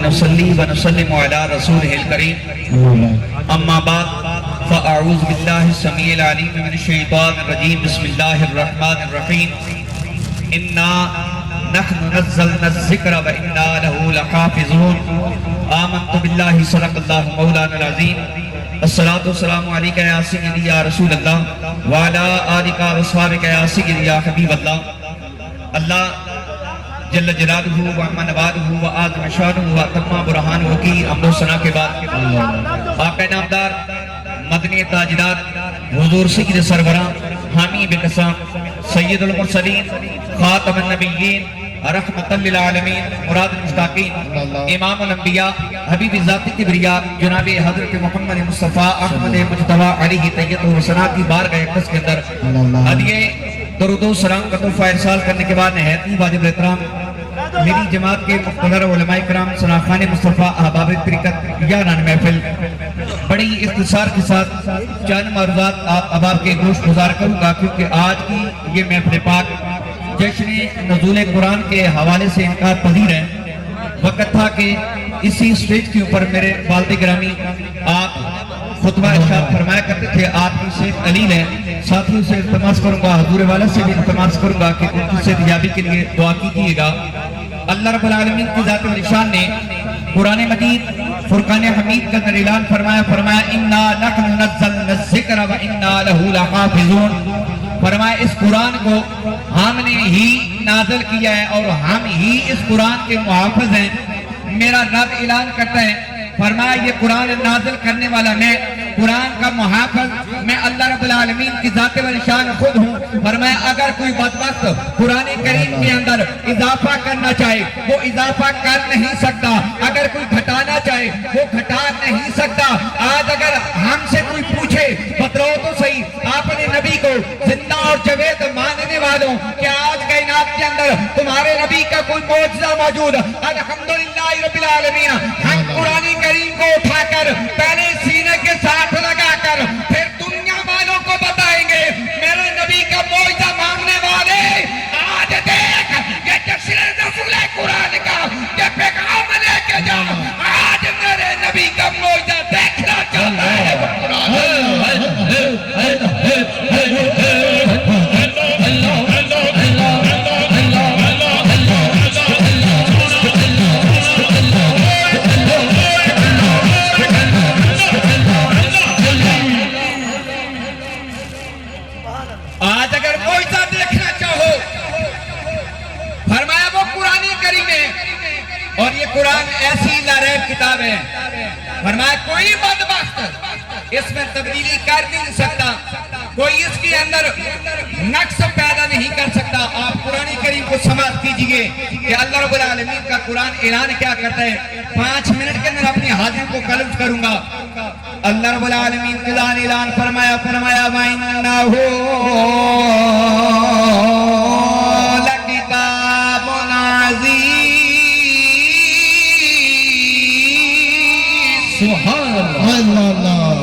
ونصلي ونسلم على رسوله الكريم اما بعد فاعوذ بالله السميع العليم من الشيطان الرجيم بسم الله الرحمن الرحيم انا نحن نزلنا الذکر وإنا له لحافظون آمنت بالله صدق الله مولانا العظیم الصلاة والسلام علیکہ یا سیدی یا رسول اللہ وعلا آلکہ وصحابکہ یا سیدی یا حبیب اللہ اللہ جل جلالہ وعم نوالہ وآدم شانہ واتمہ برہانہ کی حمد و ثنا کے بعد آقا نامدار مدنی تاجدار حضور سید سربراہ حامی بقسام سید المرسلین خاتم النبیین رحمت للعالمین مراد المشتاقین امام الانبیاء حبیب ذاتی کبریاء جناب حضرت محمد مصطفیٰ احمد مجتبیٰ علیہ طیب و سنات کی بارگاہ اقدس کے اندر ہدیے درود و سلام کا تحفہ ارسال کرنے کے بعد نہایت ہی واجب احترام میری جماعت کے مقتدر علماء کرام ثناخان مصطفیٰ احباب طریقت یاران محفل بڑی اختصار کے ساتھ چند معروضات آپ احباب کے گوش گزار کروں گا کیونکہ آج کی یہ محفل پاک جشن نزول قرآن کے حوالے سے انکار پذیر ہے وقت تھا کہ اسی سٹیج کے اوپر میرے والد گرامی آپ خطبہ ارشاد فرمایا کرتے تھے آپ کی صحت قلیل ہے ساتھیوں سے التماس کروں گا حضور والا سے بھی التماس کروں گا کہ ان کی صحت یابی کے لیے دعا کیجیے گا اللہ رب العالمین کی ذات والشان نے قرآن مجید فرقان حمید کا اندر اعلان فرمایا انا نحن نزلنا الذکر وانا له لحافظون فرمایا اس قرآن کو ہم نے ہی نازل کیا ہے اور ہم ہی اس قرآن کے محافظ ہیں میرا رب اعلان کرتا ہے فرمایا یہ قرآن نازل کرنے والا میں قرآن کا محافظ میں اللہ رب العالمین کی ذات و شان خود ہوں فرمایا اگر کوئی بدبخت قرآن کریم کے اندر اضافہ کرنا چاہے وہ اضافہ کر نہیں سکتا اگر کوئی گھٹانا چاہے وہ گھٹا نہیں سکتا آج اگر ہم سے کوئی پوچھے بتلاؤ تو صحیح آپ نے نبی کو زندہ اور جاوید ماننے والوں کہ آج کائنات کے اندر تمہارے نبی کا کوئی معجزہ موجود الحمدللہ رب العالمین ہم قرآن کریم کو اٹھا کر پہلے سینے کے ساتھ لگا کر پھر دنیا والوں کو بتائیں گے میرے نبی کا معجزہ مانگنے والے آج دیکھ یہ جشن نزول قرآن کا یہ پیغام لے کے جا آج میرے نبی کا معجزہ دیکھنا چاہتا ہے آج اگر معجزہ دیکھنا چاہو فرمایا وہ قرآن کریم ہے اور یہ قرآن ایسی لاریب کتاب ہے فرمایا کوئی بدبخت اس میں تبدیلی کر نہیں سکتا کوئی اس کے اندر نقص پیدا نہیں کر سکتا آپ قرآن کریم کو سماعت کیجئے کہ اللہ رب العالمین کا قرآن اعلان کیا کرتا ہے 5 منٹ کے اندر اپنی حاضر کو قلب کروں گا اللہ رب العالمین کا اعلان فرمایا وَإِنَّهُ لَكِتَابٌ عَزِيزٌ سبحان اللہ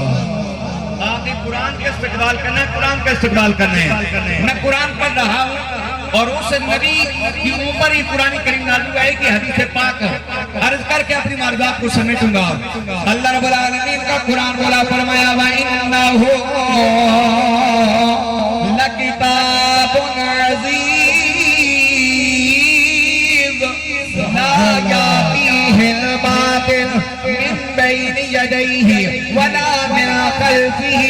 آپ نے قرآن کا استقبال کرنا ہے قرآن کا استقبال کرنا ہے میں قرآن پڑھ رہا ہوں اور اس نبی کی اوپر ہی قرآن کریم نازل ہے کہ حدیث پاک عرض کر کے اپنی معروضات کو سمیٹوں گا اللہ رب العالمین کا قرآن بولا فرمایا وَإِنَّهُ لَكِتَابٌ عَزِيزٌ لَا يَأْتِيهِ الْبَاطِلُ مِنْ بَيْنِ يَدَيْهِ وَلَا مِنْ خَلْفِهِ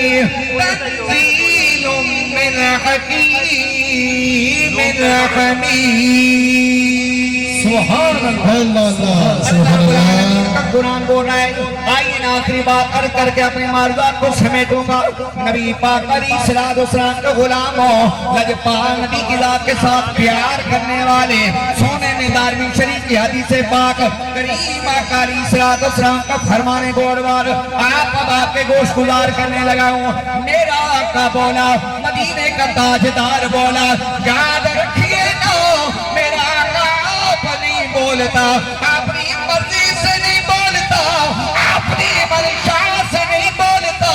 تَنزِيلٌ مِنْ حَكِيمٍ حمید سبحان اللہ سبحان اللہ قرآن بول رہا ہے آئین آخری بات عرض کر کے اپنی معروضات کو سمیٹوں گا نبی پاک علیہ السلام کا غلام ہو لجپال نبی کی ذات کے ساتھ پیار کرنے والے سونے میں دارمی شریف کی حدیث پاک کریم آقا علیہ السلام کا فرمانے گوڑوار آپ کے گوشت گزار کرنے لگا ہوں میرا آقا بولا مدینے کا تاجدار بولا یاد رکھیے نا میرا آقا آپ نہیں بولتا اپنی مرضی سے نہیں بولتا اپنی منشا سے نہیں بولتا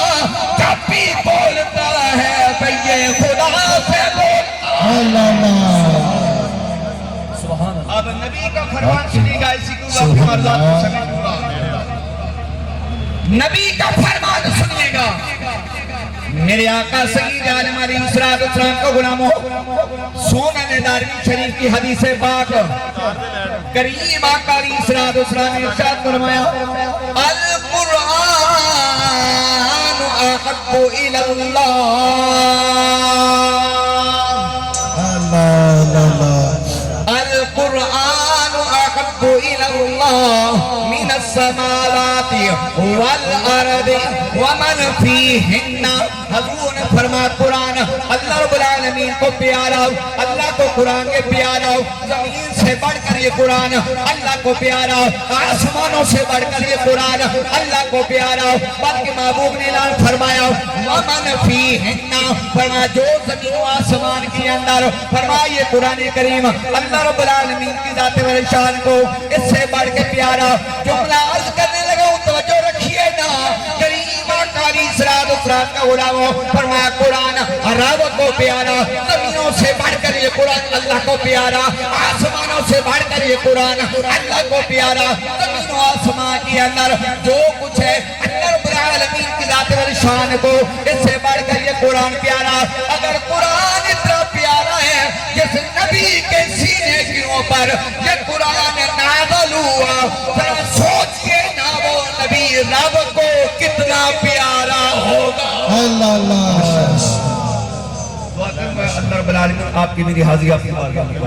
جب بھی بولتا ہے بھئی خدا سے بولتا اب نبی کا فرمان سنی گا اسی کو نبی کا فرمان سنیے گا، میرے آقا سید عالم علیہ السلام کا غلاموں، سنن دارمی شریف کی حدیث پاک کریم آقا علیہ السلام نے ارشاد فرمایا القرآن احب الی اللہ، القرآن احب الی اللہ من السماوات والارض ومن فیہن۔ حضور نے فرمایا قرآن اللہ رب العالمین کو پیارا ہو، اللہ کو قرآن کے پیارا ہو، زمین سے بڑھ کر یہ قرآن اللہ کو پیارا ہو، آسمانوں سے بڑھ کر یہ قرآن اللہ کو پیارا ہو، بلکہ محبوب نے اعلان فرمایا ومن فیہن، فرمایا جو زمین و آسمان کے اندر، فرمایا یہ قرآن کریم اللہ رب العالمین کی ذات و شان کو اس سے بڑھ کے پیارا۔ جملہ عرض کرنے لگا ہوں، توجہ رکھیے نا، کریم آقا علیہ السلام کا غلاموں، فرمایا قرآن رب کو پیارا، زمینوں سے بڑھ کر یہ قرآن اللہ کو پیارا، آسمانوں سے بڑھ کر یہ قرآن اللہ کو پیارا۔ زمین و آسمان کے اندر جو کچھ ہے اللہ رب العالمین کی ذات و شان کو اس سے بڑھ کر یہ قرآن پیارا۔ اگر قرآن اتنا پیارا ہے جس نبی کے سینے کے اوپر یہ قرآن نازل ہوا، ذرا سوچئے نا وہ نبی رب کو کتنا پیارا ہوگا۔ اللہ اللہ اللہ رب العالمین آپ کی میری حاضری آپ کی بارگاہ میں